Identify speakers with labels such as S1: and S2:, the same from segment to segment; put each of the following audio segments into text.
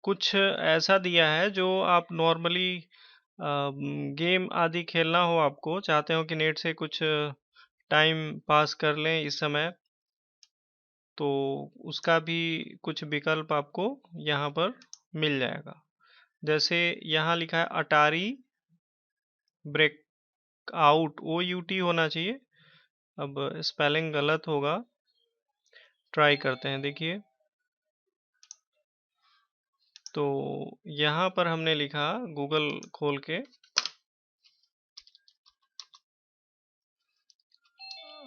S1: कुछ ऐसा दिया है जो आप नॉर्मली गेम आदि खेलना हो, आपको चाहते हो कि नेट से कुछ टाइम पास कर लें इस समय, तो उसका भी कुछ विकल्प आपको यहाँ पर मिल जाएगा। जैसे यहाँ लिखा है अटारी ब्रेक आउट, OUT होना चाहिए। अब स्पेलिंग गलत होगा, ट्राई करते हैं, देखिए। तो यहाँ पर हमने लिखा, गूगल खोल के,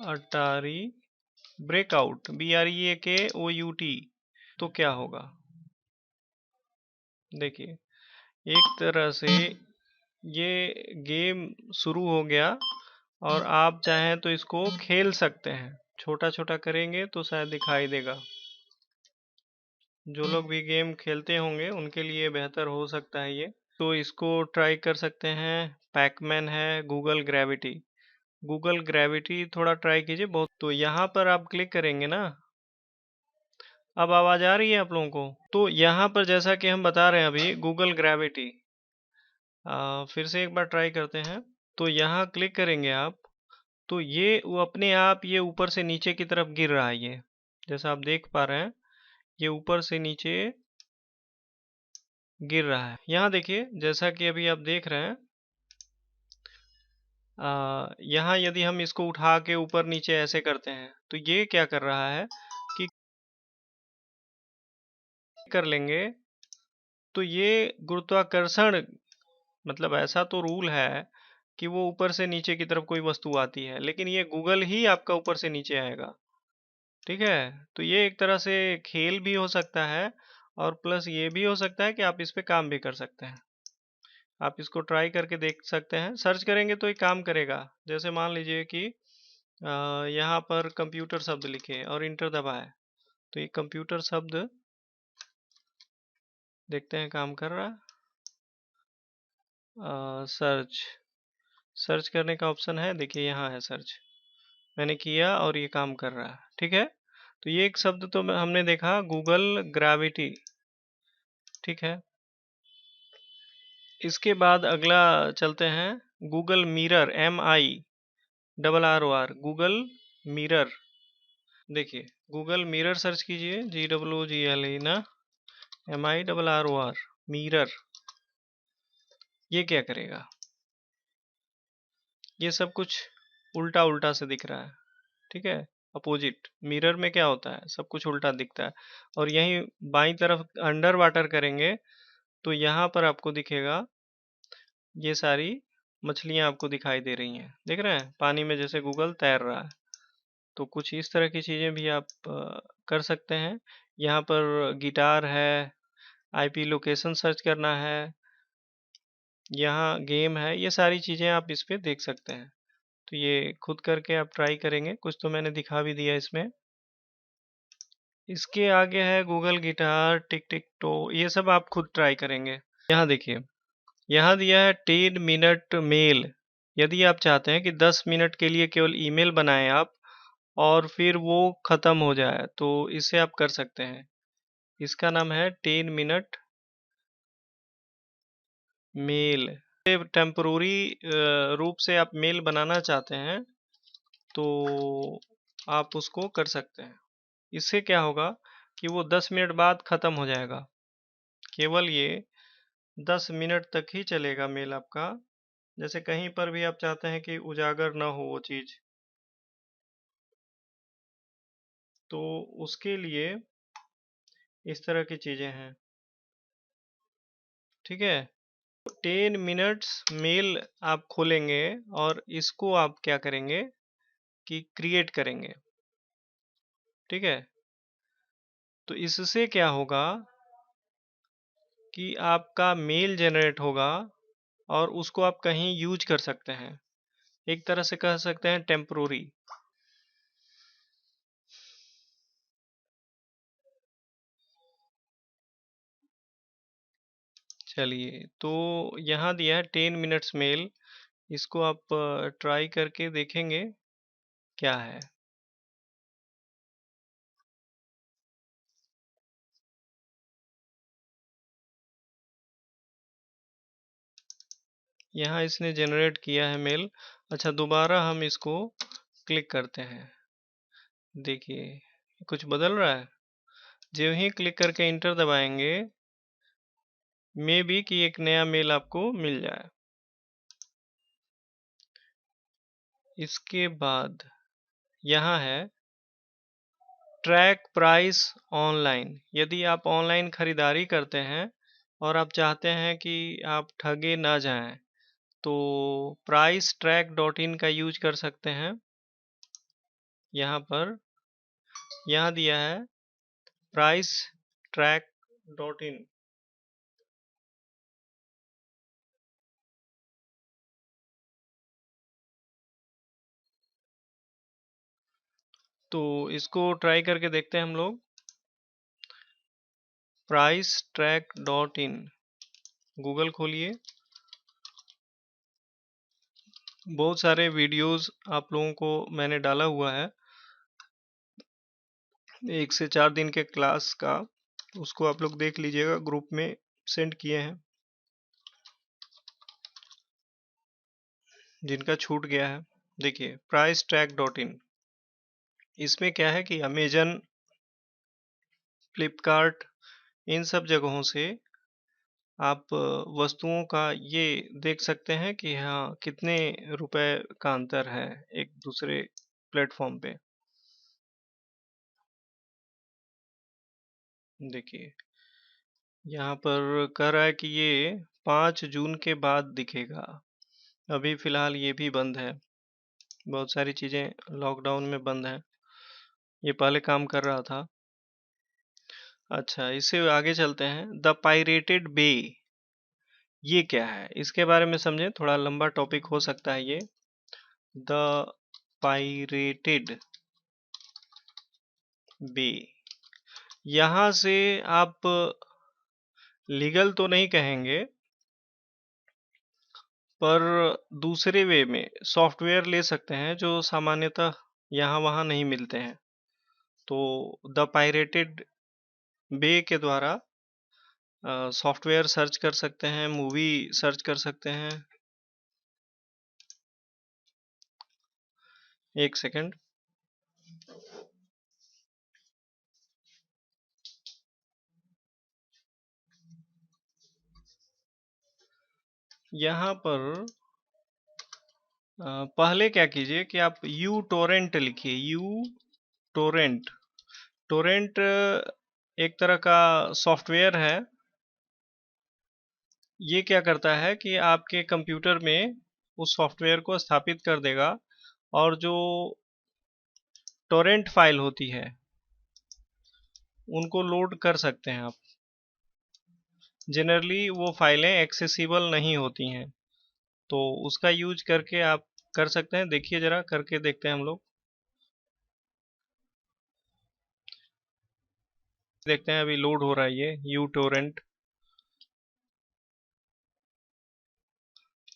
S1: अटारी ब्रेकआउट, BREAKOUT, तो क्या होगा, देखिए एक तरह से ये गेम शुरू हो गया और आप चाहें तो इसको खेल सकते हैं। छोटा छोटा करेंगे तो शायद दिखाई देगा। जो लोग भी गेम खेलते होंगे उनके लिए बेहतर हो सकता है ये। तो इसको ट्राई कर सकते हैं। पैकमैन है, गूगल ग्रेविटी थोड़ा ट्राई कीजिए बहुत। तो यहाँ पर आप क्लिक करेंगे ना, अब आवाज आ रही है आप लोगों को? तो यहाँ पर जैसा कि हम बता रहे हैं अभी, गूगल ग्रेविटी, फिर से एक बार ट्राई करते हैं। तो यहाँ क्लिक करेंगे आप, तो ये वो अपने आप ये ऊपर से नीचे की तरफ गिर रहा है। ये जैसा आप देख पा रहे हैं, ये ऊपर से नीचे गिर रहा है। यहाँ देखिए, जैसा कि अभी आप देख रहे हैं, यहाँ यदि हम इसको उठा के ऊपर नीचे ऐसे करते हैं तो ये क्या कर रहा है कि कर लेंगे तो ये गुरुत्वाकर्षण, मतलब ऐसा तो रूल है कि वो ऊपर से नीचे की तरफ कोई वस्तु आती है, लेकिन ये गूगल ही आपका ऊपर से नीचे आएगा। ठीक है, तो ये एक तरह से खेल भी हो सकता है और प्लस ये भी हो सकता है कि आप इस पे काम भी कर सकते हैं। आप इसको ट्राई करके देख सकते हैं। सर्च करेंगे तो ये काम करेगा। जैसे मान लीजिए कि यहाँ पर कंप्यूटर शब्द लिखे और इंटर दबाए, तो ये कंप्यूटर शब्द, देखते हैं काम कर रहा है। सर्च सर्च करने का ऑप्शन है, देखिए यहाँ है सर्च, मैंने किया और ये काम कर रहा है। ठीक है, तो ये एक शब्द तो हमने देखा, गूगल ग्रेविटी। ठीक है, इसके बाद अगला चलते हैं, Google mirror, MIRROR, Google mirror. देखिए, गूगल मिरर सर्च कीजिए, GOOGLE ना, MIRROR, मिरर। ये क्या करेगा, ये सब कुछ उल्टा उल्टा से दिख रहा है। ठीक है, अपोजिट। मिरर में क्या होता है, सब कुछ उल्टा दिखता है। और यहीं बाईं तरफ अंडर वाटर करेंगे तो यहाँ पर आपको दिखेगा, ये सारी मछलियां आपको दिखाई दे रही हैं, देख रहे हैं, पानी में जैसे गूगल तैर रहा है। तो कुछ इस तरह की चीजें भी आप कर सकते हैं। यहाँ पर गिटार है, IP लोकेशन सर्च करना है, यहाँ गेम है, ये सारी चीजें आप इस पे देख सकते हैं। तो ये खुद करके आप ट्राई करेंगे, कुछ तो मैंने दिखा भी दिया इसमें। इसके आगे है Google guitar, tic tic toe, ये सब आप खुद ट्राई करेंगे। यहाँ देखिए, यहाँ दिया है 10 मिनट मेल। यदि आप चाहते हैं कि 10 मिनट के लिए केवल ईमेल बनाएं आप और फिर वो खत्म हो जाए, तो इसे आप कर सकते हैं। इसका नाम है 10 मिनट मेल। टेम्पोरी रूप से आप मेल बनाना चाहते हैं तो आप उसको कर सकते हैं। इससे क्या होगा कि वो 10 मिनट बाद खत्म हो जाएगा। केवल ये 10 मिनट तक ही चलेगा मेल आपका। जैसे कहीं पर भी आप चाहते हैं कि उजागर ना हो वो चीज, तो उसके लिए इस तरह की चीजें हैं। ठीक है, 10 मिनट्स मेल आप खोलेंगे और इसको आप क्या करेंगे कि क्रिएट करेंगे। ठीक है, तो इससे क्या होगा कि आपका मेल जनरेट होगा और उसको आप कहीं यूज कर सकते हैं। एक तरह से कह सकते हैं टेम्परोरी। चलिए, तो यहाँ दिया है 10 मिनट्स मेल, इसको आप ट्राई करके देखेंगे क्या है। यहाँ इसने जनरेट किया है मेल। अच्छा, दोबारा हम इसको क्लिक करते हैं। देखिए कुछ बदल रहा है। जब ही क्लिक करके इंटर दबाएंगे, मे बी कि एक नया मेल आपको मिल जाए। इसके बाद यहाँ है ट्रैक प्राइस ऑनलाइन। यदि आप ऑनलाइन खरीदारी करते हैं और आप चाहते हैं कि आप ठगे ना जाएं, तो प्राइस ट्रैक डॉट इन का यूज कर सकते हैं। यहाँ पर यहाँ दिया है प्राइस ट्रैक डॉट इन। तो इसको ट्राई करके देखते हैं हम लोग। Price track dot in, Google खोलिए। बहुत सारे वीडियोस आप लोगों को मैंने डाला हुआ है 1 से 4 दिन के क्लास का, उसको आप लोग देख लीजिएगा, ग्रुप में सेंड किए हैं जिनका छूट गया है। देखिए प्राइस ट्रैक डॉट इन, इसमें क्या है कि अमेजन, फ्लिपकार्ट, इन सब जगहों से आप वस्तुओं का ये देख सकते हैं कि हाँ कितने रुपए का अंतर है एक दूसरे प्लेटफॉर्म पे। देखिए यहाँ पर कह रहा है कि ये 5 जून के बाद दिखेगा। अभी फिलहाल ये भी बंद है, बहुत सारी चीजें लॉकडाउन में बंद है। ये पहले काम कर रहा था। अच्छा, इससे आगे चलते हैं। द पायरेटेड बे, ये क्या है इसके बारे में समझें, थोड़ा लंबा टॉपिक हो सकता है ये। द पायरेटेड बे, यहाँ से आप लीगल तो नहीं कहेंगे, पर दूसरे वे में सॉफ्टवेयर ले सकते हैं जो सामान्यतः यहाँ वहाँ नहीं मिलते हैं। तो द पायरेटेड बे के द्वारा सॉफ्टवेयर सर्च कर सकते हैं, मूवी सर्च कर सकते हैं। एक सेकंड। यहाँ पर पहले क्या कीजिए कि आप यू टोरेंट लिखिए। यू टोरेंट, टोरेंट एक तरह का सॉफ्टवेयर है। ये क्या करता है कि आपके कंप्यूटर में उस सॉफ्टवेयर को स्थापित कर देगा, और जो टोरेंट फाइल होती है उनको लोड कर सकते हैं आप। जनरली वो फाइलें एक्सेसिबल नहीं होती हैं, तो उसका यूज करके आप कर सकते हैं। देखिए जरा करके देखते हैं हम लोग। देखते हैं, अभी लोड हो रहा है ये यू टोरेंट।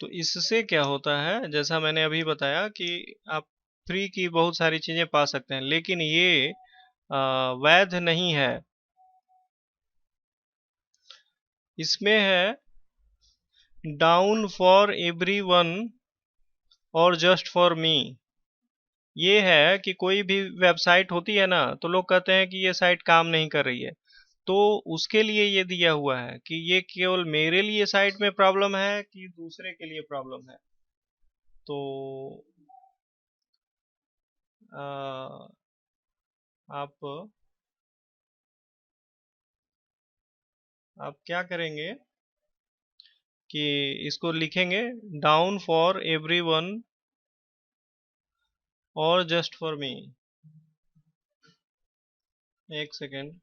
S1: तो इससे क्या होता है, जैसा मैंने अभी बताया कि आप फ्री की बहुत सारी चीजें पा सकते हैं, लेकिन ये वैध नहीं है। इसमें है डाउन फॉर एवरीवन और जस्ट फॉर मी। ये है कि कोई भी वेबसाइट होती है ना, तो लोग कहते हैं कि ये साइट काम नहीं कर रही है, तो उसके लिए ये दिया हुआ है कि ये केवल मेरे लिए साइट में प्रॉब्लम है कि दूसरे के लिए प्रॉब्लम है। तो आ, आप क्या करेंगे कि इसको लिखेंगे डाउन फॉर एवरीवन और जस्ट फॉर मी। एक second.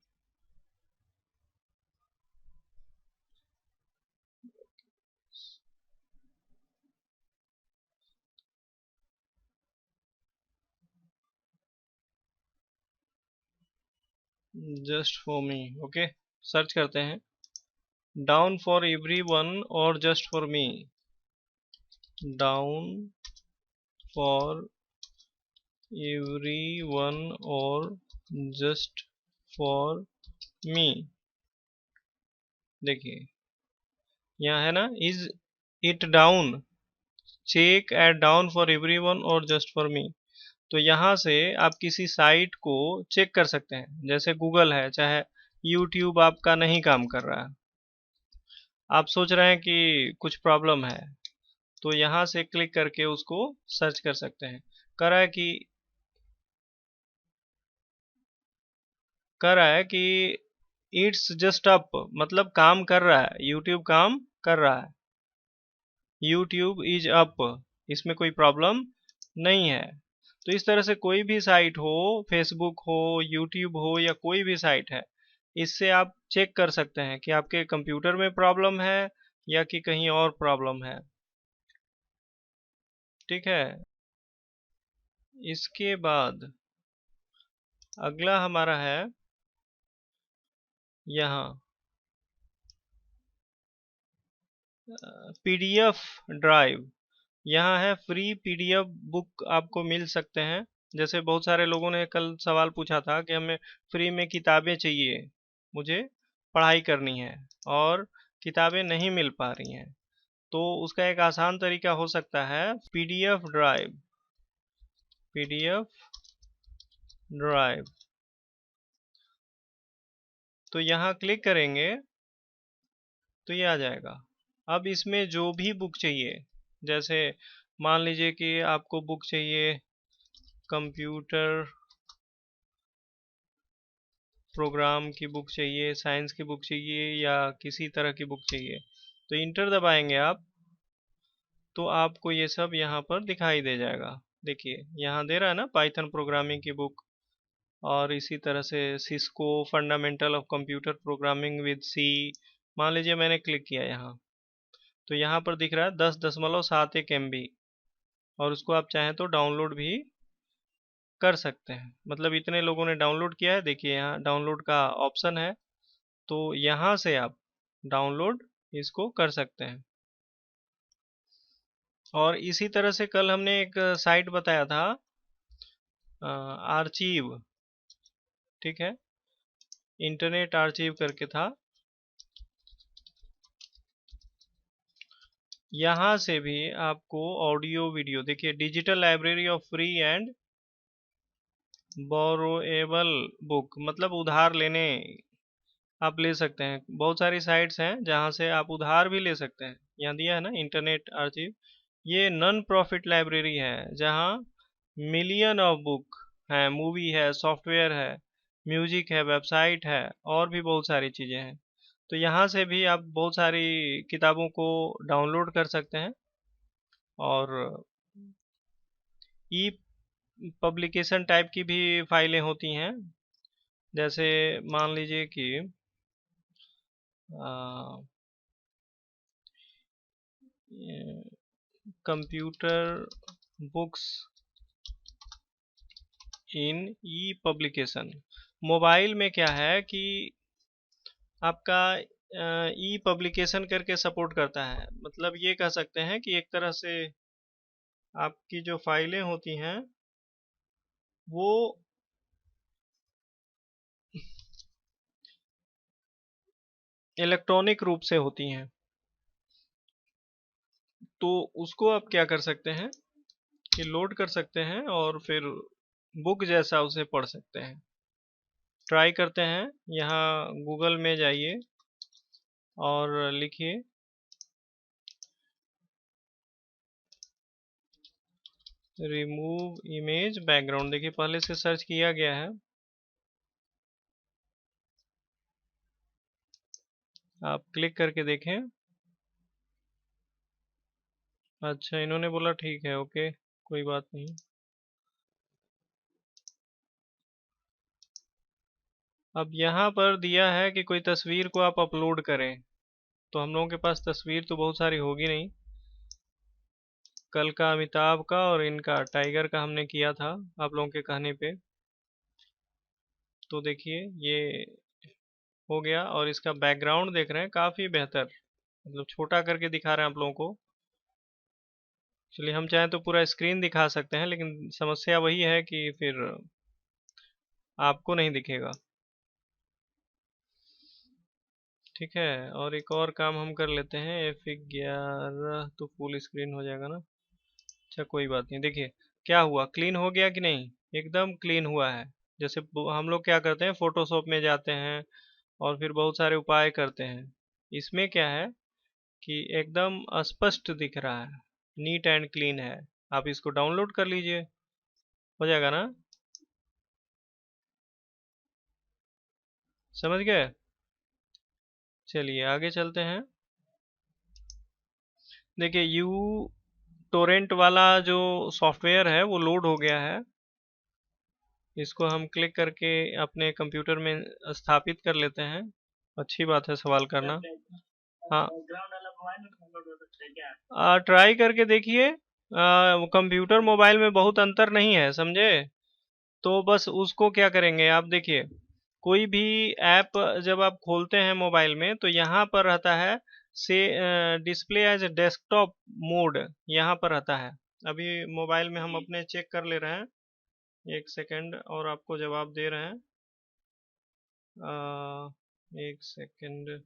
S1: Just for me, okay. Search करते हैं डाउन फॉर एवरीवन और just for me. Down for everyone और जस्ट फॉर मी। देखिए यहाँ है ना, is it down, check at down for everyone और जस्ट फॉर मी। तो यहाँ से आप किसी साइट को चेक कर सकते हैं, जैसे गूगल है, चाहे यूट्यूब आपका नहीं काम कर रहा है, आप सोच रहे हैं कि कुछ प्रॉब्लम है, तो यहाँ से क्लिक करके उसको सर्च कर सकते हैं। कह रहा है कि इट्स जस्ट अप, मतलब काम कर रहा है, यूट्यूब काम कर रहा है, यूट्यूब इज अप, इसमें कोई प्रॉब्लम नहीं है। तो इस तरह से कोई भी साइट हो, फेसबुक हो, यूट्यूब हो, या कोई भी साइट है, इससे आप चेक कर सकते हैं कि आपके कंप्यूटर में प्रॉब्लम है या कि कहीं और प्रॉब्लम है। ठीक है। इसके बाद अगला हमारा है यहाँ पीडीएफ ड्राइव। यहाँ है फ्री पीडीएफ बुक आपको मिल सकते हैं। जैसे बहुत सारे लोगों ने कल सवाल पूछा था कि हमें फ्री में किताबें चाहिए, मुझे पढ़ाई करनी है और किताबें नहीं मिल पा रही हैं। तो उसका एक आसान तरीका हो सकता है पीडीएफ ड्राइव। पीडीएफ ड्राइव, तो यहाँ क्लिक करेंगे तो ये आ जाएगा। अब इसमें जो भी बुक चाहिए, जैसे मान लीजिए कि आपको बुक चाहिए कंप्यूटर प्रोग्राम की बुक चाहिए, साइंस की बुक चाहिए, या किसी तरह की बुक चाहिए, तो इंटर दबाएंगे आप, तो आपको ये सब यहाँ पर दिखाई दे जाएगा। देखिए यहाँ दे रहा है ना, पाइथन प्रोग्रामिंग की बुक, और इसी तरह से Cisco fundamental of computer programming with C. मान लीजिए मैंने क्लिक किया यहाँ, तो यहाँ पर दिख रहा है 10.71 MB, और उसको आप चाहें तो डाउनलोड भी कर सकते हैं। मतलब इतने लोगों ने डाउनलोड किया है, देखिए यहाँ डाउनलोड का ऑप्शन है, तो यहाँ से आप डाउनलोड इसको कर सकते हैं। और इसी तरह से कल हमने एक साइट बताया था, आर्चीव, ठीक है, इंटरनेट आर्चीव करके था। यहाँ से भी आपको ऑडियो वीडियो, देखिए digital library of free and borrowable book, मतलब उधार लेने आप ले सकते हैं। बहुत सारी साइट्स हैं जहाँ से आप उधार भी ले सकते हैं। यहाँ दिया है ना इंटरनेट आर्चिव, ये नॉन प्रॉफिट लाइब्रेरी है जहाँ मिलियन ऑफ बुक है, मूवी है, सॉफ्टवेयर है, म्यूजिक है, वेबसाइट है, और भी बहुत सारी चीज़ें हैं। तो यहाँ से भी आप बहुत सारी किताबों को डाउनलोड कर सकते हैं। और ई पब्लिकेशन टाइप की भी फाइलें होती हैं, जैसे मान लीजिए कि कंप्यूटर बुक्स इन ई पब्लिकेशन। मोबाइल में क्या है कि आपका ई पब्लिकेशन करके सपोर्ट करता है, मतलब ये कह सकते हैं कि एक तरह से आपकी जो फाइलें होती हैं वो इलेक्ट्रॉनिक रूप से होती हैं। तो उसको आप क्या कर सकते हैं कि लोड कर सकते हैं और फिर बुक जैसा उसे पढ़ सकते हैं। ट्राई करते हैं, यहाँ गूगल में जाइए और लिखिए रिमूव इमेज बैकग्राउंड। देखिए पहले से सर्च किया गया है, आप क्लिक करके देखें। अच्छा, इन्होंने बोला ठीक है, ओके, कोई बात नहीं। अब यहाँ पर दिया है कि कोई तस्वीर को आप अपलोड करें, तो हम लोगों के पास तस्वीर तो बहुत सारी होगी नहीं। कल का अमिताभ का और इनका टाइगर का हमने किया था आप लोगों के कहने पे। तो देखिए ये हो गया, और इसका बैकग्राउंड देख रहे हैं काफ़ी बेहतर, मतलब छोटा करके दिखा रहे हैं आप लोगों को। चलिए हम चाहें तो पूरा स्क्रीन दिखा सकते हैं, लेकिन समस्या वही है कि फिर आपको नहीं दिखेगा। ठीक है, और एक और काम हम कर लेते हैं, F11 तो फुल स्क्रीन हो जाएगा ना। अच्छा कोई बात नहीं। देखिए क्या हुआ, क्लीन हो गया कि नहीं, एकदम क्लीन हुआ है। जैसे हम लोग क्या करते हैं, फोटोशॉप में जाते हैं और फिर बहुत सारे उपाय करते हैं। इसमें क्या है कि एकदम स्पष्ट दिख रहा है, नीट एंड क्लीन है। आप इसको डाउनलोड कर लीजिए, हो जाएगा ना। समझ गए। चलिए आगे चलते हैं। देखिए यू टोरेंट वाला जो सॉफ्टवेयर है वो लोड हो गया है। इसको हम क्लिक करके अपने कंप्यूटर में स्थापित कर लेते हैं। अच्छी बात है सवाल करना। हाँ, ट्राई करके देखिए। कंप्यूटर मोबाइल में बहुत अंतर नहीं है, समझे। तो बस उसको क्या करेंगे, आप देखिए कोई भी ऐप जब आप खोलते हैं मोबाइल में तो यहाँ पर रहता है से डिस्प्ले एज डेस्कटॉप मोड, यहाँ पर रहता है। अभी मोबाइल में हम अपने चेक कर ले रहे हैं, एक सेकंड और आपको जवाब दे रहे हैं। एक सेकंड।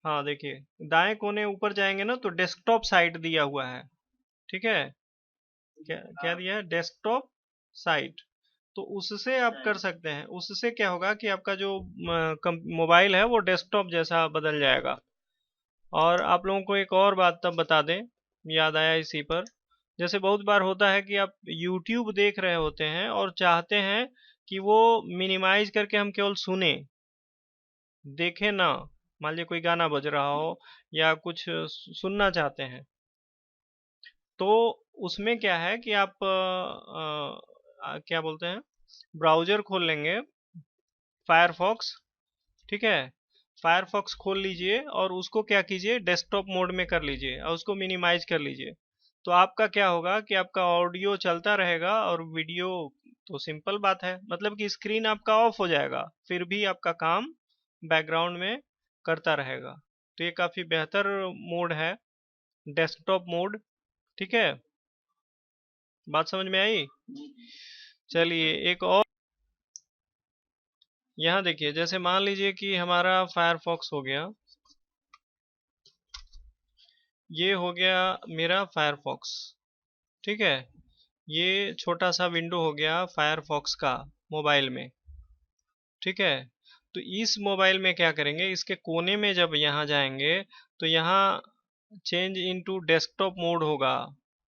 S1: हाँ देखिए, दाएं कोने ऊपर जाएंगे ना तो डेस्कटॉप साइट दिया हुआ है। ठीक है, क्या क्या दिया है, डेस्कटॉप साइट। तो उससे आप कर सकते हैं। उससे क्या होगा कि आपका जो मोबाइल है वो डेस्कटॉप जैसा बदल जाएगा। और आप लोगों को एक और बात तब बता दें, याद आया इसी पर। जैसे बहुत बार होता है कि आप YouTube देख रहे होते हैं और चाहते हैं कि वो मिनिमाइज करके हम केवल सुने, देखें ना। मान लीजिए कोई गाना बज रहा हो या कुछ सुनना चाहते हैं, तो उसमें क्या है कि आप क्या बोलते हैं, ब्राउजर खोल लेंगे, फायरफॉक्स। ठीक है, फायरफॉक्स खोल लीजिए और उसको क्या कीजिए, डेस्कटॉप मोड में कर लीजिए और उसको मिनिमाइज कर लीजिए। तो आपका क्या होगा कि आपका ऑडियो चलता रहेगा और वीडियो, तो सिंपल बात है, मतलब कि स्क्रीन आपका ऑफ हो जाएगा फिर भी आपका काम बैकग्राउंड में करता रहेगा। तो ये काफ़ी बेहतर मोड है, डेस्कटॉप मोड। ठीक है, बात समझ में आई। चलिए एक और, यहाँ देखिए जैसे मान लीजिए कि हमारा फायरफॉक्स हो गया, ये हो गया मेरा फायरफॉक्स। ठीक है, ये छोटा सा विंडो हो गया फायरफॉक्स का मोबाइल में। ठीक है, तो इस मोबाइल में क्या करेंगे, इसके कोने में जब यहाँ जाएंगे तो यहाँ चेंज इनटू डेस्कटॉप मोड होगा।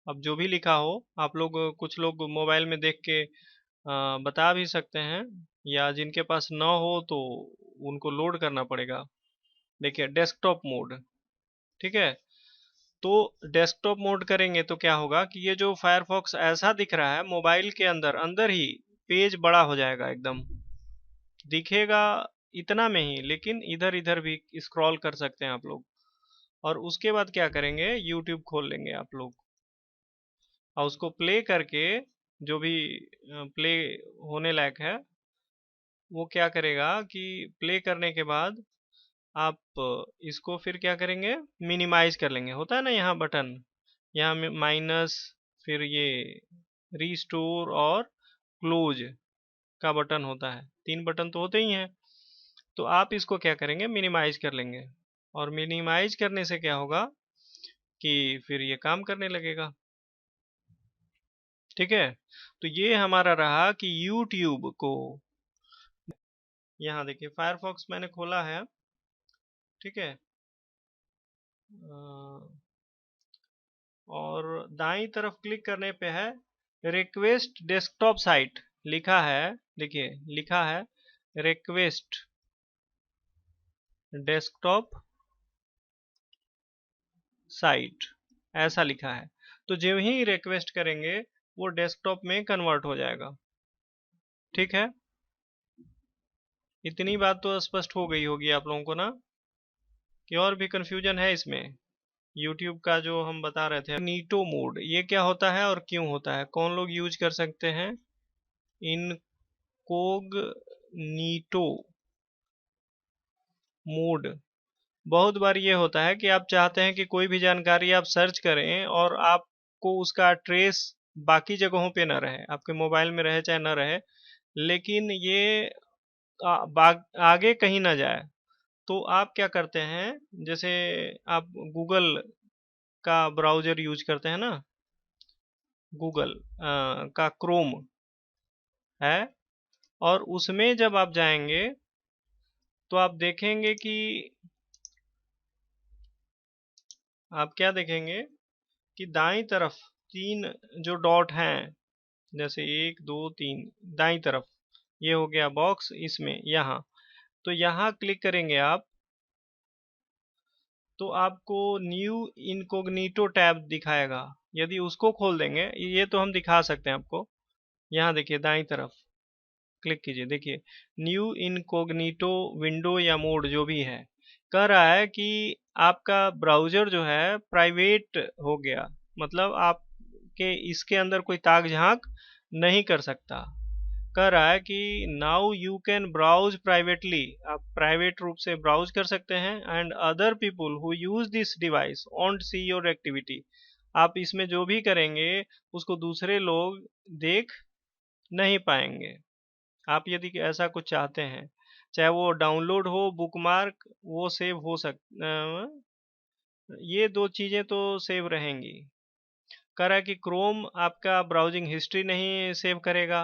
S1: अब जो भी लिखा हो, आप लोग कुछ लोग मोबाइल में देख के बता भी सकते हैं, या जिनके पास ना हो तो उनको लोड करना पड़ेगा। देखिए डेस्कटॉप मोड। ठीक है, तो डेस्कटॉप मोड करेंगे तो क्या होगा कि ये जो फायरफॉक्स ऐसा दिख रहा है मोबाइल के अंदर अंदर ही, पेज बड़ा हो जाएगा एकदम, दिखेगा इतना में ही, लेकिन इधर इधर भी स्क्रॉल कर सकते हैं आप लोग। और उसके बाद क्या करेंगे, यूट्यूब खोल लेंगे आप लोग और उसको प्ले करके, जो भी प्ले होने लायक है वो क्या करेगा कि प्ले करने के बाद आप इसको फिर क्या करेंगे, मिनिमाइज कर लेंगे। होता है ना यहाँ बटन, यहाँ माइनस, फिर ये रीस्टोर और क्लोज का बटन होता है, तीन बटन तो होते ही हैं। तो आप इसको क्या करेंगे, मिनिमाइज कर लेंगे। और मिनिमाइज करने से क्या होगा कि फिर ये काम करने लगेगा। ठीक है, तो ये हमारा रहा कि YouTube को, यहाँ देखिए फायरफॉक्स मैंने खोला है। ठीक है, और दाईं तरफ क्लिक करने पे है रिक्वेस्ट डेस्कटॉप साइट, लिखा है, देखिए लिखा है रिक्वेस्ट डेस्कटॉप साइट, ऐसा लिखा है। तो जो ही रिक्वेस्ट करेंगे वो डेस्कटॉप में कन्वर्ट हो जाएगा। ठीक है, इतनी बात तो स्पष्ट हो गई होगी आप लोगों को ना, कि और भी कंफ्यूजन है इसमें। YouTube का जो हम बता रहे थे, नीटो मोड, ये क्या होता है और क्यों होता है, कौन लोग यूज कर सकते हैं, इनकोगनीटो मोड। बहुत बार ये होता है कि आप चाहते हैं कि कोई भी जानकारी आप सर्च करें और आपको उसका ट्रेस बाकी जगहों पे ना रहे, आपके मोबाइल में रहे चाहे ना रहे, लेकिन ये आगे कहीं ना जाए। तो आप क्या करते हैं, जैसे आप गूगल का ब्राउजर यूज करते हैं ना, गूगल का क्रोम है, और उसमें जब आप जाएंगे तो आप देखेंगे कि आप क्या देखेंगे कि दाईं तरफ तीन जो डॉट हैं, जैसे एक दो तीन, दाईं तरफ ये हो गया बॉक्स, इसमें यहाँ, तो यहाँ क्लिक करेंगे आप, तो आपको न्यू इनकोग्निटो टैब दिखाएगा। यदि उसको खोल देंगे, ये तो हम दिखा सकते हैं आपको, यहाँ देखिए दाईं तरफ क्लिक कीजिए, देखिए न्यू इनकोग्निटो विंडो या मोड जो भी है, कह रहा है कि आपका ब्राउजर जो है प्राइवेट हो गया, मतलब आपके इसके अंदर कोई ताक झांक नहीं कर सकता। कह रहा है कि now you can browse privately, आप प्राइवेट रूप से ब्राउज कर सकते हैं, and other people who use this device won't see your activity, आप इसमें जो भी करेंगे उसको दूसरे लोग देख नहीं पाएंगे। आप यदि ऐसा कुछ चाहते हैं, चाहे वो डाउनलोड हो बुकमार्क, वो सेव हो ये दो चीजें तो सेव रहेंगी। कह रहा है कि क्रोम आपका ब्राउजिंग हिस्ट्री नहीं सेव करेगा,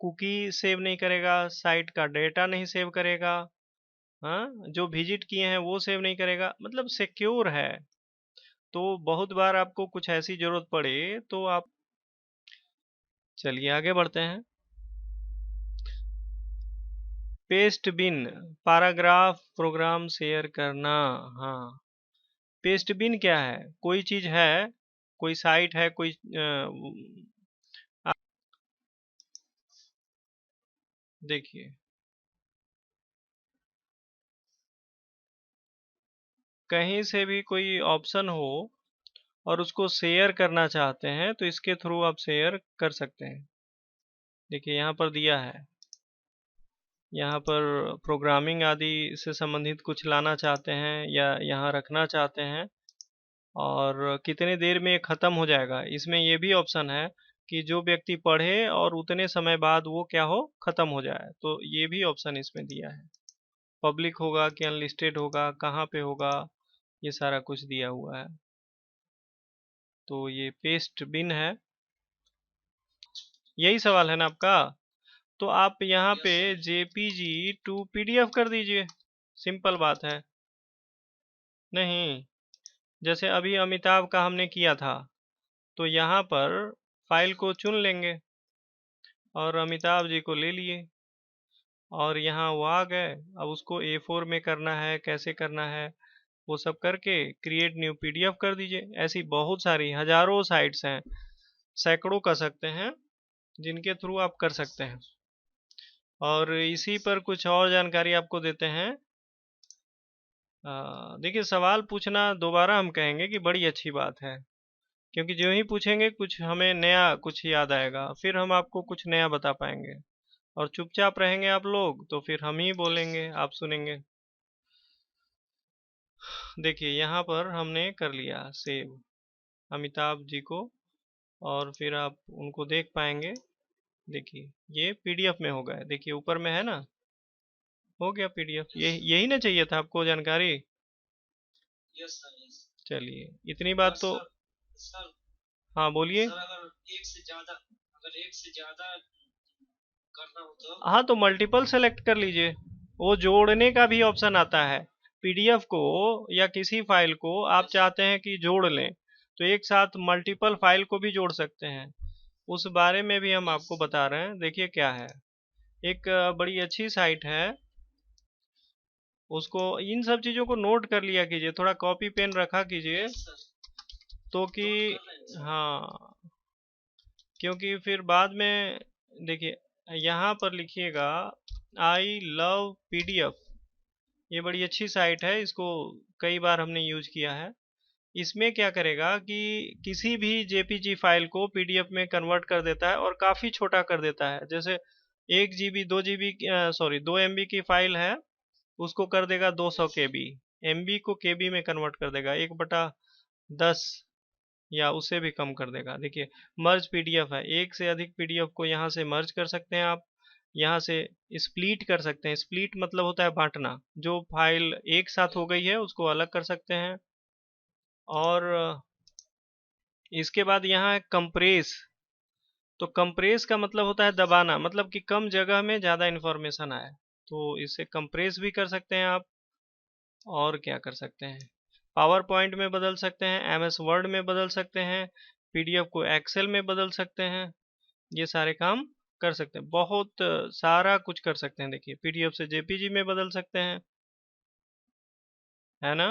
S1: कुकी सेव नहीं करेगा, साइट का डेटा नहीं सेव करेगा, हाँ, जो विजिट किए हैं वो सेव नहीं करेगा, मतलब सिक्योर है। तो बहुत बार आपको कुछ ऐसी जरूरत पड़े तो आप, चलिए आगे बढ़ते हैं। पेस्ट बिन, पैराग्राफ प्रोग्राम शेयर करना। हाँ, पेस्ट बिन क्या है, कोई चीज है, कोई साइट है, कोई देखिए कहीं से भी कोई ऑप्शन हो और उसको शेयर करना चाहते हैं तो इसके थ्रू आप शेयर कर सकते हैं। देखिए यहाँ पर दिया है, यहाँ पर प्रोग्रामिंग आदि से संबंधित कुछ लाना चाहते हैं या यहाँ रखना चाहते हैं, और कितने देर में ये ख़त्म हो जाएगा, इसमें ये भी ऑप्शन है कि जो व्यक्ति पढ़े और उतने समय बाद वो क्या हो, ख़त्म हो जाए, तो ये भी ऑप्शन इसमें दिया है। पब्लिक होगा कि अनलिस्टेड होगा, कहाँ पे होगा, ये सारा कुछ दिया हुआ है। तो ये पेस्ट बिन है। यही सवाल है ना आपका? तो आप यहाँ पे जेपीजी टू पीडीएफ कर दीजिए, सिंपल बात है। नहीं, जैसे अभी अमिताभ का हमने किया था, तो यहाँ पर फाइल को चुन लेंगे और अमिताभ जी को ले लिए, और यहाँ वो आ गए। अब उसको A4 में करना है, कैसे करना है, वो सब करके क्रिएट न्यू पीडीएफ कर दीजिए। ऐसी बहुत सारी हजारों साइट्स हैं, सैकड़ों कर सकते हैं, जिनके थ्रू आप कर सकते हैं। और इसी पर कुछ और जानकारी आपको देते हैं। देखिए सवाल पूछना दोबारा हम कहेंगे कि बड़ी अच्छी बात है, क्योंकि जो ही पूछेंगे कुछ हमें नया कुछ याद आएगा, फिर हम आपको कुछ नया बता पाएंगे। और चुपचाप रहेंगे आप लोग तो फिर हम ही बोलेंगे, आप सुनेंगे। देखिए यहाँ पर हमने कर लिया सेव अमिताभ जी को, और फिर आप उनको देख पाएंगे। देखिए ये पीडीएफ में हो गया, देखिए ऊपर में है ना, हो गया पीडीएफ। यही ना चाहिए था आपको जानकारी? Yes sir, yes. चलिए इतनी बात तो सर, हाँ बोलिए। सर अगर एक से ज्यादा करना हो तो, हाँ तो मल्टीपल सेलेक्ट कर लीजिए, वो जोड़ने का भी ऑप्शन आता है। पीडीएफ को या किसी फाइल को आप चाहते हैं कि जोड़ लें, तो एक साथ मल्टीपल फाइल को भी जोड़ सकते हैं, उस बारे में भी हम आपको बता रहे हैं। देखिए क्या है, एक बड़ी अच्छी साइट है, उसको इन सब चीजों को नोट कर लिया कीजिए, थोड़ा कॉपी पेन रखा कीजिए, तो कि हाँ, क्योंकि फिर बाद में देखिए यहाँ पर लिखिएगा आई लव पीडीएफ, ये बड़ी अच्छी साइट है, इसको कई बार हमने यूज किया है। इसमें क्या करेगा कि किसी भी जेपीजी फाइल को पीडीएफ में कन्वर्ट कर देता है और काफ़ी छोटा कर देता है। जैसे 1 GB 2 GB, सॉरी 2 MB की फाइल है, उसको कर देगा 200 KB, एमबी को केबी में कन्वर्ट कर देगा, 1/10 या उससे भी कम कर देगा। देखिए मर्ज पीडीएफ है, एक से अधिक पीडीएफ को यहाँ से मर्ज कर सकते हैं आप, यहाँ से स्प्लिट कर सकते हैं। स्प्लिट मतलब होता है बांटना। जो फाइल एक साथ हो गई है उसको अलग कर सकते हैं। और इसके बाद यहाँ है कंप्रेस। तो कंप्रेस का मतलब होता है दबाना, मतलब कि कम जगह में ज़्यादा इंफॉर्मेशन आए। तो इसे कंप्रेस भी कर सकते हैं आप। और क्या कर सकते हैं, पावर पॉइंट में बदल सकते हैं, एमएस वर्ड में बदल सकते हैं, पीडीएफ को एक्सेल में बदल सकते हैं। ये सारे काम कर सकते हैं, बहुत सारा कुछ कर सकते हैं। देखिए पीडीएफ से जेपीजी में बदल सकते हैं, है ना।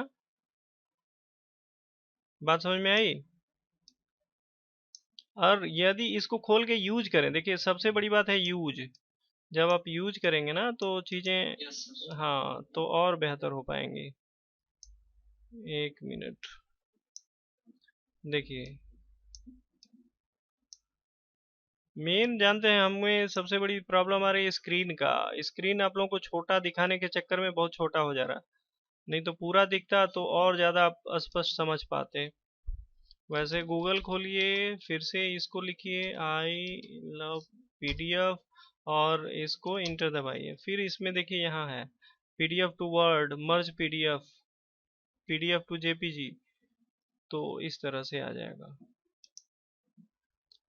S1: बात समझ में आई। और यदि इसको खोल के यूज करें, देखिए सबसे बड़ी बात है यूज। जब आप यूज करेंगे ना तो चीजें, हाँ, तो और बेहतर हो पाएंगी। एक मिनट, देखिए मेन जानते हैं हमें सबसे बड़ी प्रॉब्लम आ रही है स्क्रीन का। स्क्रीन आप लोगों को छोटा दिखाने के चक्कर में बहुत छोटा हो जा रहा है। नहीं तो पूरा दिखता तो और ज्यादा आप स्पष्ट समझ पाते। वैसे गूगल खोलिए, फिर से इसको लिखिए आई लव पीडीएफ, और इसको इंटर दबाइए। फिर इसमें देखिए यहाँ है PDF to Word, merge PDF, PDF to JPG. तो इस तरह से आ जाएगा।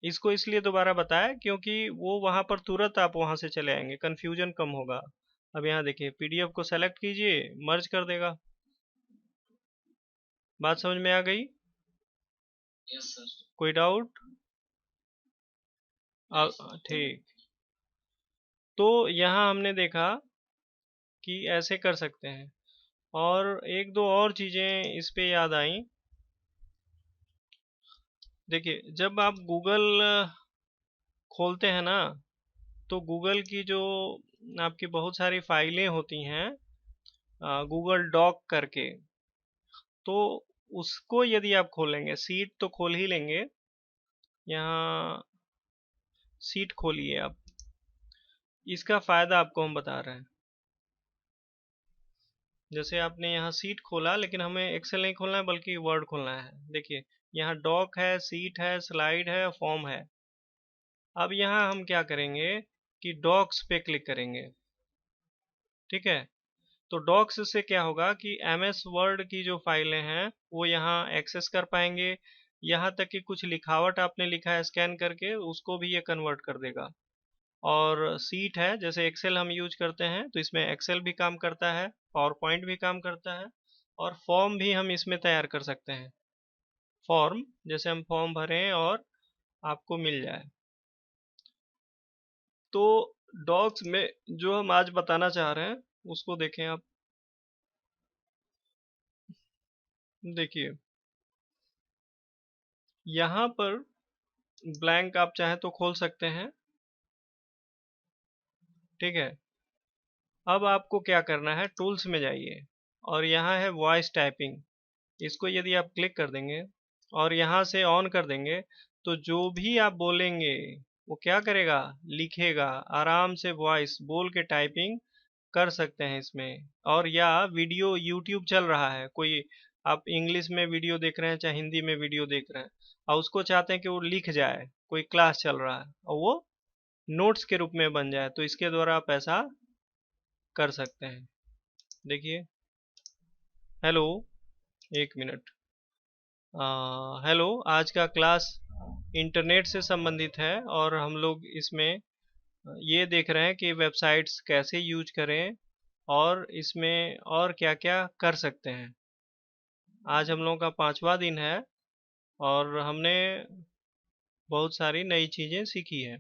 S1: इसको इसलिए दोबारा बताया क्योंकि वो वहां पर तुरंत आप वहां से चले आएंगे, कंफ्यूजन कम होगा। अब यहाँ देखिए पीडीएफ को सेलेक्ट कीजिए, मर्ज कर देगा। बात समझ में आ गई। Yes sir. कोई डाउट। ठीक। तो यहाँ हमने देखा कि ऐसे कर सकते हैं। और एक दो और चीजें इस पे याद आई। देखिए जब आप गूगल खोलते हैं ना, तो गूगल की जो आपकी बहुत सारी फाइलें होती हैं गूगल डॉक करके, तो उसको यदि आप खोलेंगे, सीट तो खोल ही लेंगे। यहाँ सीट खोलिए आप। इसका फायदा आपको हम बता रहे हैं। जैसे आपने यहाँ सीट खोला, लेकिन हमें एक्सेल नहीं खोलना है बल्कि वर्ड खोलना है। देखिए यहाँ डॉक है, सीट है, स्लाइड है, फॉर्म है। अब यहाँ हम क्या करेंगे कि डॉक्स पे क्लिक करेंगे। ठीक है। तो डॉक्स से क्या होगा कि एमएस वर्ड की जो फाइलें हैं वो यहाँ एक्सेस कर पाएंगे। यहाँ तक कि कुछ लिखावट आपने लिखा है स्कैन करके, उसको भी ये कन्वर्ट कर देगा। और सीट है, जैसे एक्सेल हम यूज करते हैं तो इसमें एक्सेल भी काम करता है, पावर पॉइंट भी काम करता है। और फॉर्म भी हम इसमें तैयार कर सकते हैं। फॉर्म, जैसे हम फॉर्म भरें और आपको मिल जाए। तो डॉक्स में जो हम आज बताना चाह रहे हैं उसको देखें आप। देखिए यहाँ पर ब्लैंक आप चाहे तो खोल सकते हैं। ठीक है। अब आपको क्या करना है, टूल्स में जाइए और यहाँ है वॉइस टाइपिंग। इसको यदि आप क्लिक कर देंगे और यहाँ से ऑन कर देंगे, तो जो भी आप बोलेंगे वो क्या करेगा, लिखेगा। आराम से वॉइस बोल के टाइपिंग कर सकते हैं इसमें। और या वीडियो यूट्यूब चल रहा है, कोई आप इंग्लिश में वीडियो देख रहे हैं चाहे हिंदी में वीडियो देख रहे हैं, और उसको चाहते हैं कि वो लिख जाए, कोई क्लास चल रहा है और वो नोट्स के रूप में बन जाए, तो इसके द्वारा आप ऐसा कर सकते हैं। देखिए हेलो, एक मिनट। हेलो, आज का क्लास इंटरनेट से संबंधित है और हम लोग इसमें ये देख रहे हैं कि वेबसाइट्स कैसे यूज करें और इसमें और क्या-क्या कर सकते हैं। आज हम लोगों का 5वां दिन है और हमने बहुत सारी नई चीजें सीखी है।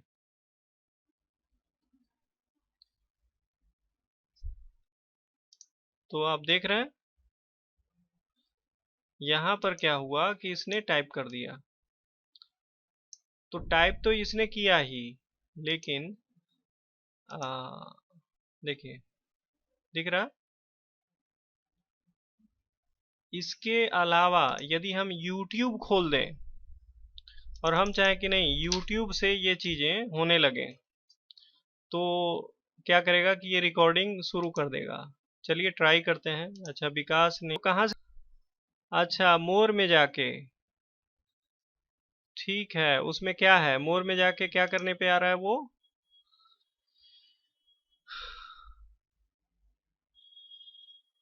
S1: तो आप देख रहे हैं यहाँ पर क्या हुआ कि इसने टाइप कर दिया। तो टाइप तो इसने किया ही, लेकिन देखिए दिख रहा। इसके अलावा यदि हम YouTube खोल दें और हम चाहें कि नहीं YouTube से ये चीजें होने लगें, तो क्या करेगा कि ये रिकॉर्डिंग शुरू कर देगा। चलिए ट्राई करते हैं। अच्छा विकास ने कहाँ से, अच्छा मोर में जाके, ठीक है। उसमें क्या है, मोर में जाके क्या करने पे आ रहा है वो,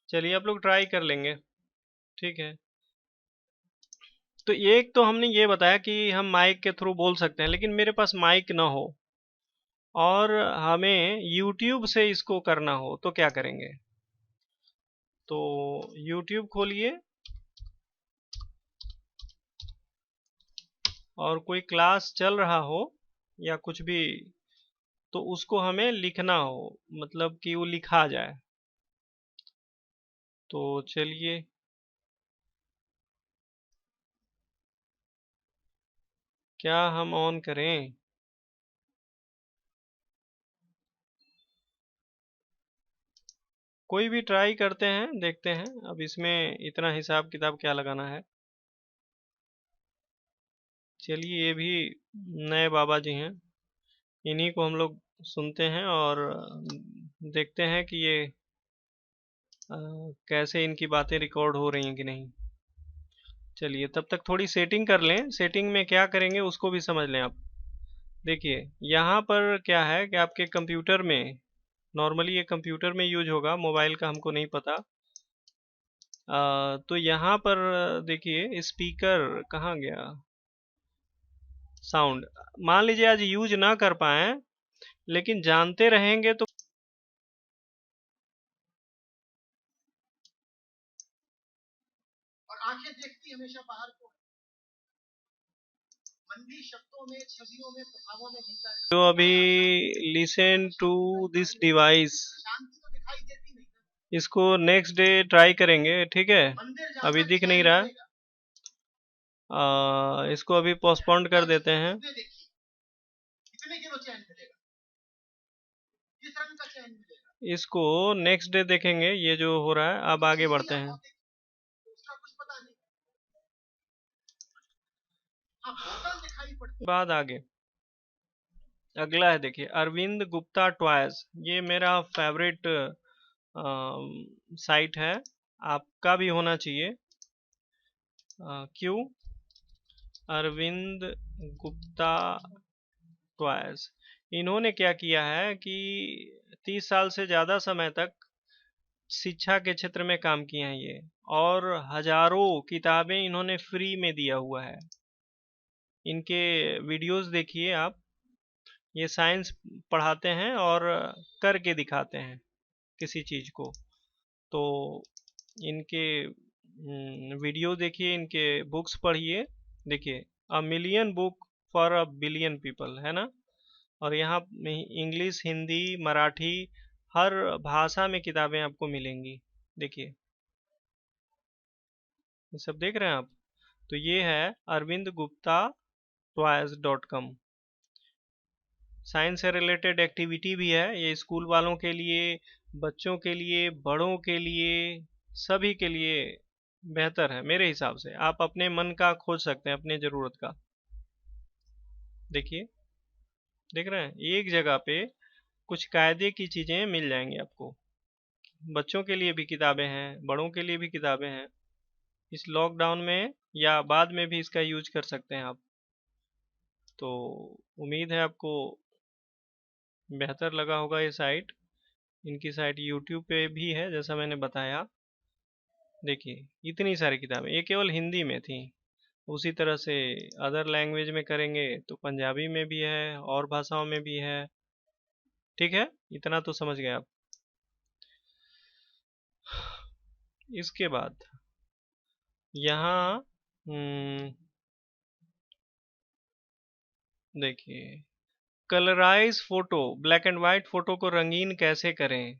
S1: चलिए आप लोग ट्राई कर लेंगे, ठीक है। तो एक तो हमने ये बताया कि हम माइक के थ्रू बोल सकते हैं, लेकिन मेरे पास माइक ना हो और हमें यूट्यूब से इसको करना हो तो क्या करेंगे? तो यूट्यूब खोलिए और कोई क्लास चल रहा हो या कुछ भी, तो उसको हमें लिखना हो, मतलब कि वो लिखा जाए। तो चलिए, क्या हम ऑन करें? कोई भी ट्राई करते हैं, देखते हैं। अब इसमें इतना हिसाब किताब क्या लगाना है। चलिए, ये भी नए बाबा जी हैं, इन्हीं को हम लोग सुनते हैं और देखते हैं कि ये कैसे इनकी बातें रिकॉर्ड हो रही हैं कि नहीं। चलिए, तब तक थोड़ी सेटिंग कर लें। सेटिंग में क्या करेंगे उसको भी समझ लें आप। देखिए, यहाँ पर क्या है कि आपके कंप्यूटर में, नॉर्मली ये कंप्यूटर में यूज होगा, मोबाइल का हमको नहीं पता। तो यहाँ पर देखिए, स्पीकर कहाँ गया, साउंड। मान लीजिए आज यूज ना कर पाए, लेकिन जानते रहेंगे तो। और आंखें देखती हमेशा बाहर को, मन भी शब्दों में, छवियों में, प्रभावों में जीता है। तो अभी लिसन टू दिस डिवाइस, शांति तो दिखाई देती नहीं, इसको नेक्स्ट डे ट्राई करेंगे, ठीक है। अभी दिख नहीं रहा, इसको अभी पोस्टपोन्ड कर देते हैं। इसको नेक्स्ट डे देखेंगे ये जो हो रहा है। अब आगे बढ़ते हैं। बाद आगे अगला है, देखिए, अरविंद गुप्ता टॉयज। ये मेरा फेवरेट साइट है, आपका भी होना चाहिए। क्यों? अरविंद गुप्ता टॉयज, इन्होंने क्या किया है कि 30 साल से ज़्यादा समय तक शिक्षा के क्षेत्र में काम किए हैं ये, और हजारों किताबें इन्होंने फ्री में दिया हुआ है। इनके वीडियोस देखिए आप, ये साइंस पढ़ाते हैं और करके दिखाते हैं किसी चीज़ को। तो इनके वीडियो देखिए, इनके बुक्स पढ़िए। देखिए, a million book for a billion people, है ना। और यहाँ इंग्लिश, हिंदी, मराठी, हर भाषा में किताबें आपको मिलेंगी। देखिए, ये सब देख रहे हैं आप। तो ये है अरविंद गुप्ता टॉयज.com। साइंस से रिलेटेड एक्टिविटी भी है, ये स्कूल वालों के लिए, बच्चों के लिए, बड़ों के लिए, सभी के लिए बेहतर है मेरे हिसाब से। आप अपने मन का खोज सकते हैं, अपने ज़रूरत का। देखिए, देख रहे हैं, एक जगह पे कुछ कायदे की चीज़ें मिल जाएंगी आपको। बच्चों के लिए भी किताबें हैं, बड़ों के लिए भी किताबें हैं। इस लॉकडाउन में या बाद में भी इसका यूज कर सकते हैं आप। तो उम्मीद है आपको बेहतर लगा होगा ये साइट। इनकी साइट यूट्यूब पे भी है, जैसा मैंने बताया। देखिए, इतनी सारी किताबें, ये केवल हिंदी में थी। उसी तरह से अदर लैंग्वेज में करेंगे तो पंजाबी में भी है और भाषाओं में भी है। ठीक है, इतना तो समझ गए आप। इसके बाद यहाँ देखिए, colourise photo, black and white photo को रंगीन कैसे करें,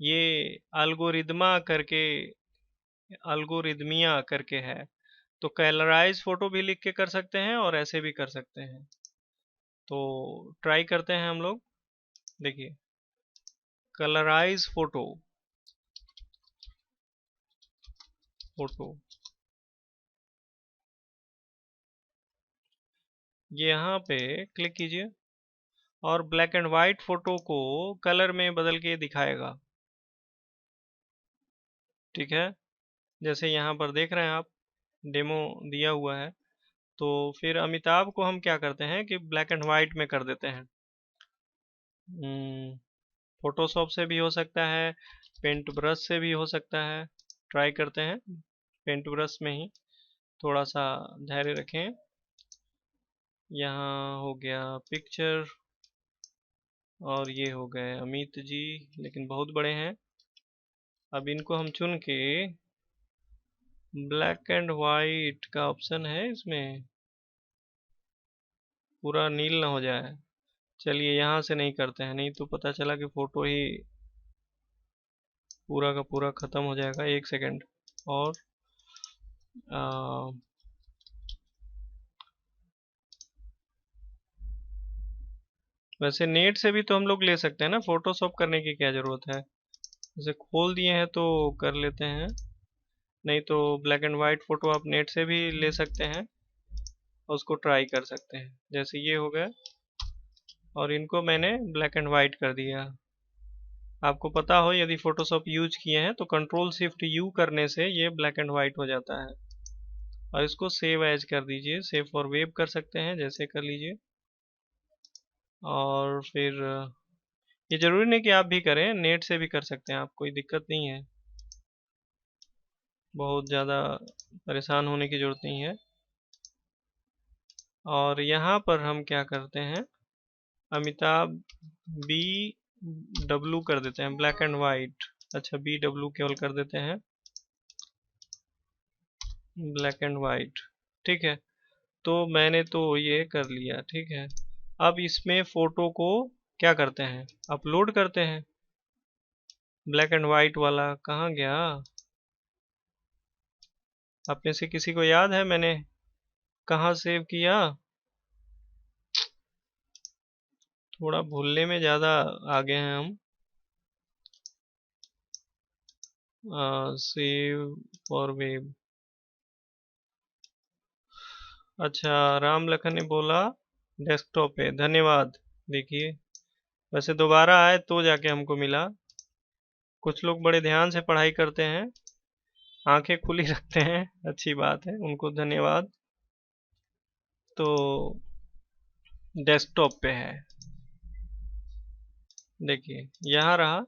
S1: ये अल्गोरिदमिया करके है। तो कलराइज फोटो भी लिख के कर सकते हैं और ऐसे भी कर सकते हैं। तो ट्राई करते हैं हम लोग। देखिए, कलराइज फोटो, फोटो, ये यहाँ पे क्लिक कीजिए और ब्लैक एंड वाइट फोटो को कलर में बदल के दिखाएगा। ठीक है, जैसे यहाँ पर देख रहे हैं आप, डेमो दिया हुआ है। तो फिर अमिताभ को हम क्या करते हैं कि ब्लैक एंड वाइट में कर देते हैं। फोटोशॉप से भी हो सकता है, पेंट ब्रश से भी हो सकता है, ट्राई करते हैं पेंट ब्रश में ही। थोड़ा सा धैर्य रखें। यहाँ हो गया पिक्चर, और ये हो गए अमित जी, लेकिन बहुत बड़े हैं। अब इनको हम चुन के, ब्लैक एंड वाइट का ऑप्शन है इसमें, पूरा नील ना हो जाए। चलिए यहाँ से नहीं करते हैं, नहीं तो पता चला कि फोटो ही पूरा का पूरा खत्म हो जाएगा। एक सेकंड और आ, वैसे नेट से भी तो हम लोग ले सकते हैं ना, फोटोशॉप करने की क्या जरूरत है। जैसे खोल दिए हैं तो कर लेते हैं, नहीं तो ब्लैक एंड वाइट फोटो आप नेट से भी ले सकते हैं और उसको ट्राई कर सकते हैं। जैसे ये हो गया, और इनको मैंने ब्लैक एंड वाइट कर दिया। आपको पता हो यदि फोटोशॉप यूज किए हैं तो कंट्रोल शिफ्ट यू करने से ये ब्लैक एंड वाइट हो जाता है। और इसको सेव एज कर दीजिए, सेव फॉर वेब कर सकते हैं, जैसे कर लीजिए। और फिर ये जरूरी नहीं कि आप भी करें, नेट से भी कर सकते हैं आप, कोई दिक्कत नहीं है, बहुत ज़्यादा परेशान होने की जरूरत नहीं है। और यहाँ पर हम क्या करते हैं, अमिताभ बी डब्लू कर देते हैं, ब्लैक एंड वाइट। अच्छा, बी डब्लू केवल कर देते हैं, ब्लैक एंड वाइट। ठीक है, तो मैंने तो ये कर लिया। ठीक है, अब इसमें फोटो को क्या करते हैं, अपलोड करते हैं। ब्लैक एंड वाइट वाला कहाँ गया, आप में से किसी को याद है मैंने कहाँ सेव किया। थोड़ा भूलने में ज़्यादा आगे हैं हम। Save for web. अच्छा, राम लखन ने बोला डेस्कटॉप पे, धन्यवाद। देखिए, वैसे दोबारा आए तो जाके हमको मिला। कुछ लोग बड़े ध्यान से पढ़ाई करते हैं, आंखें खुली रखते हैं, अच्छी बात है, उनको धन्यवाद। तो डेस्कटॉप पे है, देखिए यहाँ रहा।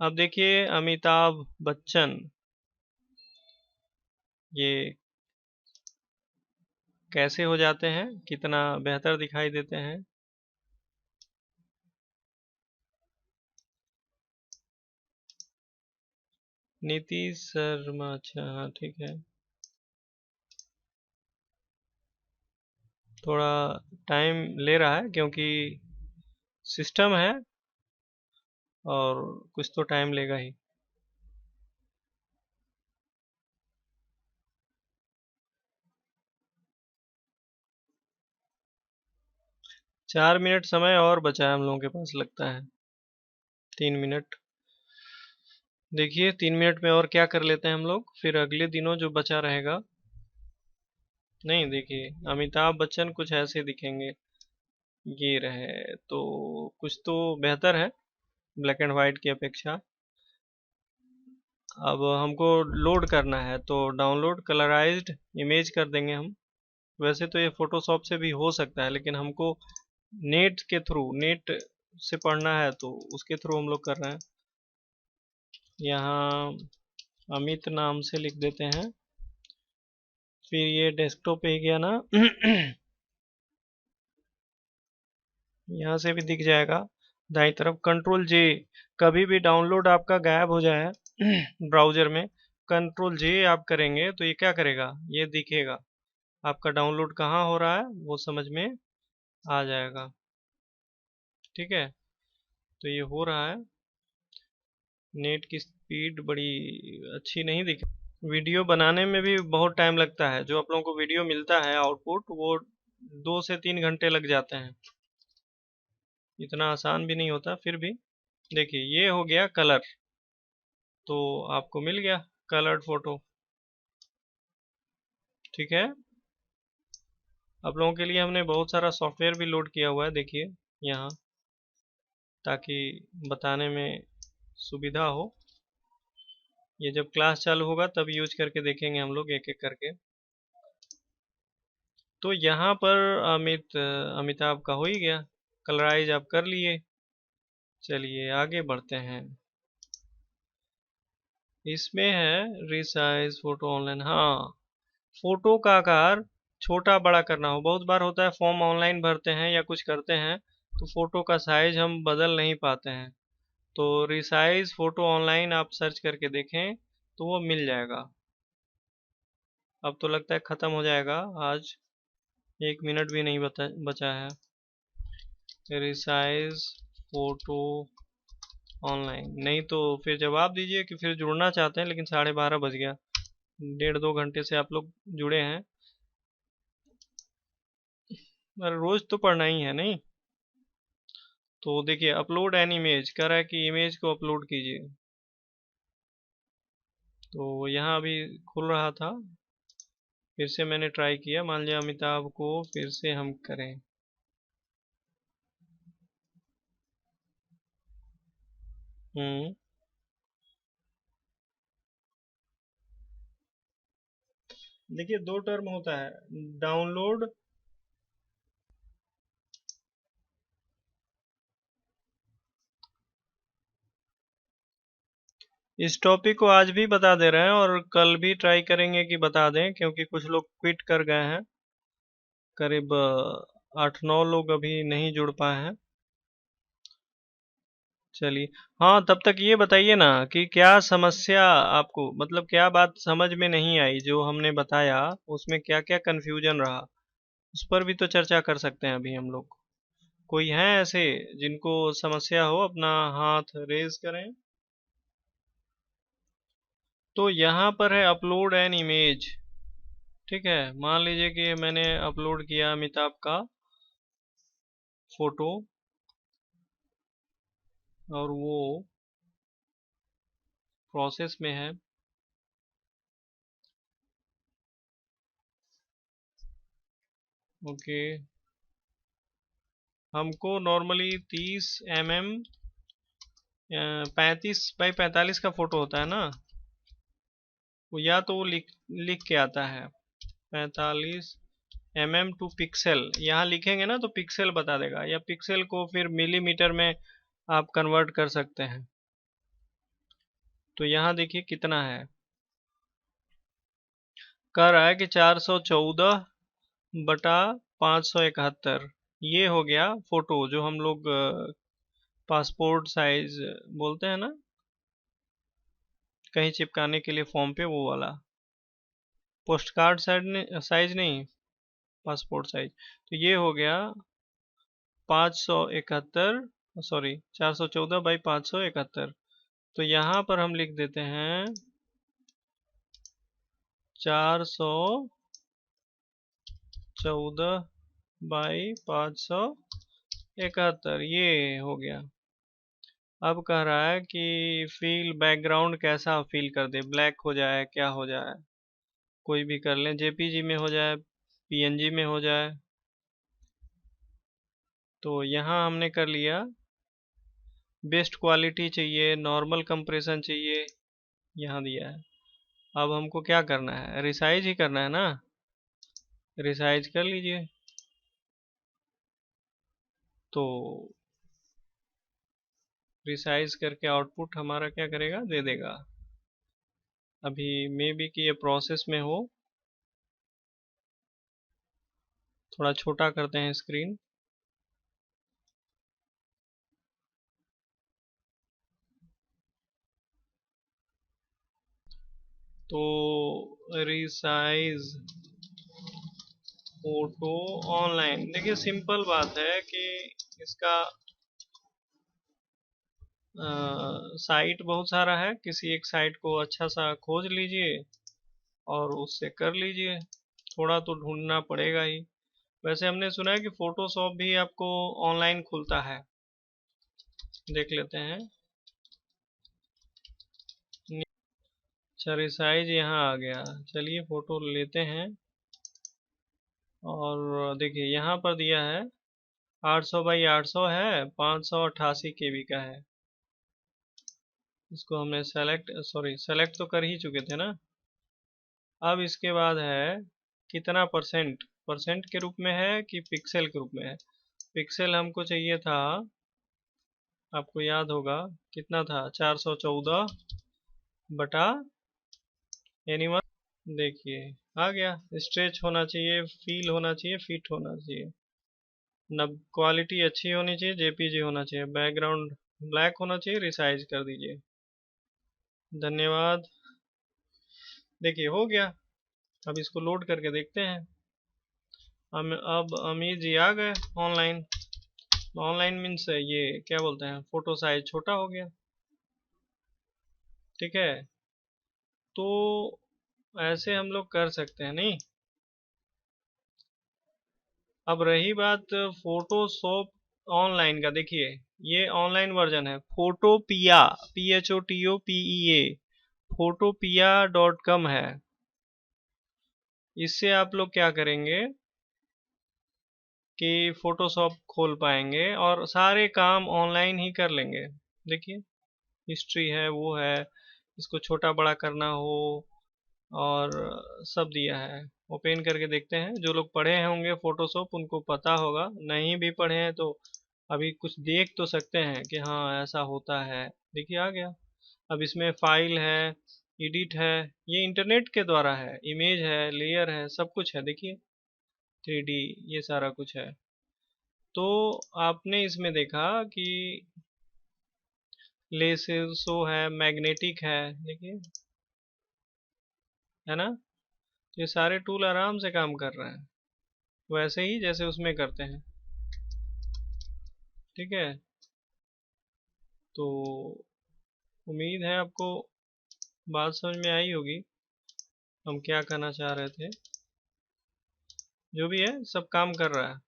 S1: अब देखिए अमिताभ बच्चन, ये कैसे हो जाते हैं, कितना बेहतर दिखाई देते हैं। नीतीश शर्मा, अच्छा हाँ ठीक है। थोड़ा टाइम ले रहा है क्योंकि सिस्टम है, और कुछ तो टाइम लेगा ही। 4 मिनट समय और बचा है हम लोगों के पास, लगता है 3 मिनट। देखिए 3 मिनट में और क्या कर लेते हैं हम लोग, फिर अगले दिनों जो बचा रहेगा। नहीं, देखिए अमिताभ बच्चन कुछ ऐसे दिखेंगे, ये रहे तो कुछ तो बेहतर है ब्लैक एंड वाइट की अपेक्षा। अब हमको लोड करना है तो डाउनलोड कलराइज्ड इमेज कर देंगे हम। वैसे तो ये फोटोशॉप से भी हो सकता है, लेकिन हमको नेट के थ्रू, नेट से पढ़ना है तो उसके थ्रू हम लोग कर रहे हैं। यहाँ अमित नाम से लिख देते हैं, फिर ये डेस्कटॉप पे ही गया ना यहाँ से भी दिख जाएगा दाईं तरफ, कंट्रोल जे। कभी भी डाउनलोड आपका गायब हो जाए ब्राउजर में, कंट्रोल जे आप करेंगे तो ये क्या करेगा, ये दिखेगा आपका डाउनलोड कहाँ हो रहा है, वो समझ में आ जाएगा। ठीक है, तो ये हो रहा है। नेट की स्पीड बड़ी अच्छी नहीं दिख, वीडियो बनाने में भी बहुत टाइम लगता है। जो आप लोगों को वीडियो मिलता है आउटपुट, वो 2 से 3 घंटे लग जाते हैं, इतना आसान भी नहीं होता। फिर भी देखिए ये हो गया कलर, तो आपको मिल गया कलर्ड फोटो। ठीक है, आप लोगों के लिए हमने बहुत सारा सॉफ्टवेयर भी लोड किया हुआ है, देखिए यहाँ, ताकि बताने में सुविधा हो। ये जब क्लास चालू होगा तब यूज करके देखेंगे हम लोग एक एक करके। तो यहाँ पर अमिताभ का हो ही गया, कलराइज आप कर लिए। चलिए आगे बढ़ते हैं। इसमें है रिसाइज फोटो ऑनलाइन। हाँ, फोटो का आकार छोटा बड़ा करना हो, बहुत बार होता है फॉर्म ऑनलाइन भरते हैं या कुछ करते हैं तो फोटो का साइज हम बदल नहीं पाते हैं। तो रिसाइज फोटो ऑनलाइन आप सर्च करके देखें तो वो मिल जाएगा। अब तो लगता है खत्म हो जाएगा आज, 1 मिनट भी नहीं बचा है। रिसाइज फोटो ऑनलाइन, नहीं तो फिर जवाब दीजिए कि फिर जुड़ना चाहते हैं, लेकिन 12:30 बज गया, 1.5-2 घंटे से आप लोग जुड़े हैं। अरे रोज तो पढ़ना ही है नहीं। तो देखिए अपलोड एन इमेज कह रहा है कि इमेज को अपलोड कीजिए। तो यहाँ अभी खुल रहा था, फिर से मैंने ट्राई किया। मान लिया अमिताभ को फिर से हम करें। हम्म देखिए 2 टर्म होता है, डाउनलोड। इस टॉपिक को आज भी बता दे रहे हैं और कल भी ट्राई करेंगे कि बता दें, क्योंकि कुछ लोग क्विट कर गए हैं। करीब 8-9 लोग अभी नहीं जुड़ पाए हैं। चलिए, हाँ तब तक ये बताइए ना कि क्या समस्या आपको, मतलब क्या बात समझ में नहीं आई जो हमने बताया, उसमें क्या क्या कंफ्यूजन रहा, उस पर भी तो चर्चा कर सकते हैं अभी हम लोग। कोई है ऐसे जिनको समस्या हो, अपना हाथ रेज करें। तो यहाँ पर है अपलोड एन इमेज। ठीक है, मान लीजिए कि मैंने अपलोड किया अमिताभ का फोटो और वो प्रोसेस में है। ओके, हमको नॉर्मली 30 mm 35x45 का फोटो होता है ना, वो या तो वो लिख लिख के आता है 45 mm टू पिक्सल। यहाँ लिखेंगे ना तो पिक्सल बता देगा, या पिक्सल को फिर मिलीमीटर में आप कन्वर्ट कर सकते हैं। तो यहाँ देखिए कितना है, कह रहा है कि 414/571। ये हो गया फोटो जो हम लोग पासपोर्ट साइज बोलते हैं ना, कहीं चिपकाने के लिए फॉर्म पे, वो वाला। पोस्ट कार्ड साइज नहीं, पासपोर्ट साइज। तो ये हो गया 571, सॉरी 414/571। तो यहाँ पर हम लिख देते हैं 414/571, ये हो गया। अब कह रहा है कि फील बैकग्राउंड कैसा फील कर दे, ब्लैक हो जाए, क्या हो जाए, कोई भी कर लें, जेपीजी में हो जाए, पीएनजी में हो जाए। तो यहाँ हमने कर लिया, बेस्ट क्वालिटी चाहिए, नॉर्मल कंप्रेशन चाहिए, यहाँ दिया है। अब हमको क्या करना है, रिसाइज ही करना है ना, रिसाइज कर लीजिए। तो रिसाइज करके आउटपुट हमारा क्या करेगा, दे देगा। अभी मे बी कि ये प्रोसेस में हो, थोड़ा छोटा करते हैं स्क्रीन। तो रिसाइज फोटो ऑनलाइन, देखिए सिंपल बात है कि इसका साइट बहुत सारा है, किसी एक साइट को अच्छा सा खोज लीजिए और उससे कर लीजिए। थोड़ा तो ढूंढना पड़ेगा ही। वैसे हमने सुना है कि फोटोशॉप भी आपको ऑनलाइन खुलता है, देख लेते हैं। अच्छा, रिसाइज यहाँ आ गया, चलिए फोटो लेते हैं। और देखिए यहाँ पर दिया है 800x800 है, 588 KB का है। इसको हमने सेलेक्ट तो कर ही चुके थे ना। अब इसके बाद है कितना परसेंट, परसेंट के रूप में है कि पिक्सल के रूप में है। पिक्सल हमको चाहिए था, आपको याद होगा कितना था, 414 बटा एनीवन। देखिए आ गया। स्ट्रेच होना चाहिए, फील होना चाहिए, फिट होना चाहिए, नब क्वालिटी अच्छी होनी चाहिए, जेपीजी होना चाहिए, बैकग्राउंड ब्लैक होना चाहिए, रिसाइज कर दीजिए। धन्यवाद। देखिए हो गया। अब इसको लोड करके देखते हैं। अब अमीर जी आ गए ऑनलाइन। ऑनलाइन मीन्स ये क्या बोलते हैं, फोटो साइज छोटा हो गया। ठीक है, तो ऐसे हम लोग कर सकते हैं नहीं। अब रही बात फोटोशॉप ऑनलाइन का, देखिए ये ऑनलाइन वर्जन है, फोटोपिया, PHOTOPEA, फोटोपिया.com है। इससे आप लोग क्या करेंगे कि फोटोशॉप खोल पाएंगे और सारे काम ऑनलाइन ही कर लेंगे। देखिए हिस्ट्री है, वो है, इसको छोटा बड़ा करना हो और सब दिया है। ओपन करके देखते हैं। जो लोग पढ़े होंगे फोटोशॉप उनको पता होगा, नहीं भी पढ़े हैं तो अभी कुछ देख तो सकते हैं कि हाँ ऐसा होता है। देखिए आ गया। अब इसमें फाइल है, एडिट है, ये इंटरनेट के द्वारा है, इमेज है, लेयर है, सब कुछ है। देखिए 3D, ये सारा कुछ है। तो आपने इसमें देखा कि लेसेसो है, मैग्नेटिक है, देखिए है ना। ये सारे टूल आराम से काम कर रहे हैं, वैसे ही जैसे उसमें करते हैं। ठीक है, तो उम्मीद है आपको बात समझ में आई होगी हम क्या कहना चाह रहे थे। जो भी है सब काम कर रहा है।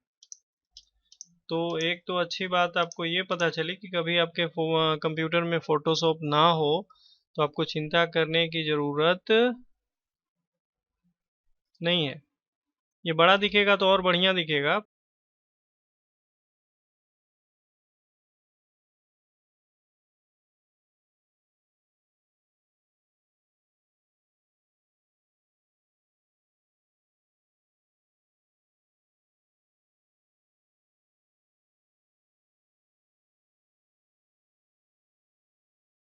S1: तो एक तो अच्छी बात आपको ये पता चली कि कभी आपके कंप्यूटर में फोटोशॉप ना हो तो आपको चिंता करने की ज़रूरत नहीं है। ये बड़ा दिखेगा तो और बढ़िया दिखेगा।